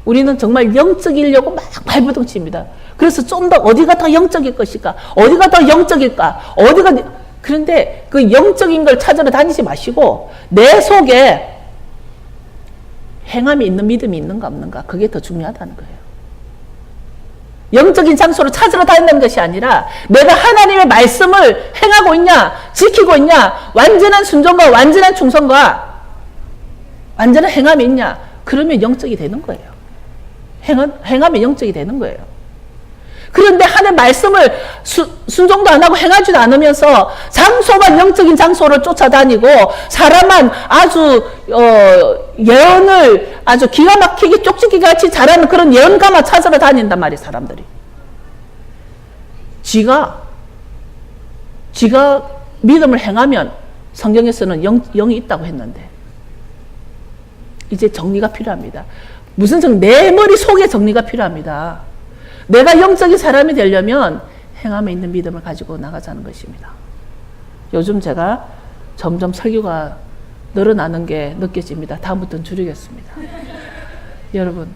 우리는 정말 영적이려고 막 발버둥칩니다. 그래서 좀 더 어디가 더 영적일 것일까? 어디가 더 영적일까? 그런데 그 영적인 걸 찾으러 다니지 마시고 내 속에 행함이 있는 믿음이 있는가 없는가, 그게 더 중요하다는 거예요. 영적인 장소로 찾으러 다닌다는 것이 아니라 내가 하나님의 말씀을 행하고 있냐, 지키고 있냐, 완전한 순종과 완전한 충성과 완전한 행함이 있냐, 그러면 영적이 되는 거예요. 행함이 영적이 되는 거예요. 그런데 하나님의 말씀을 순종도 안 하고 행하지도 않으면서 장소만 영적인 장소를 쫓아다니고 사람만 아주 예언을 아주 기가 막히게 쪽지기 같이 잘하는 그런 예언가만 찾으러 다닌단 말이에요, 사람들이. 지가 믿음을 행하면 성경에서는 영이 있다고 했는데, 이제 정리가 필요합니다. 무슨 내 머리 속에 정리가 필요합니다. 내가 영적인 사람이 되려면 행함에 있는 믿음을 가지고 나가자는 것입니다. 요즘 제가 점점 설교가 늘어나는 게 느껴집니다. 다음부터는 줄이겠습니다. 여러분,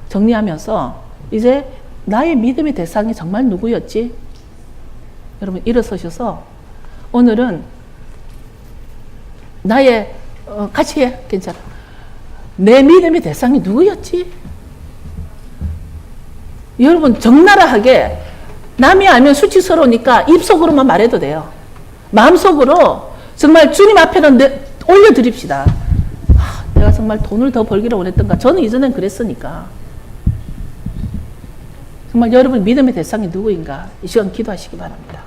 정리하면서 이제 나의 믿음의 대상이 정말 누구였지? 여러분 일어서셔서 오늘은 나의 같이 해. 괜찮아. 내 믿음의 대상이 누구였지? 여러분 적나라하게, 남이 알면 수치스러우니까 입속으로만 말해도 돼요. 마음속으로 정말 주님 앞에는 올려드립시다. 내가 정말 돈을 더 벌기를 원했던가. 저는 이전엔 그랬으니까. 정말 여러분 믿음의 대상이 누구인가? 이 시간 기도하시기 바랍니다.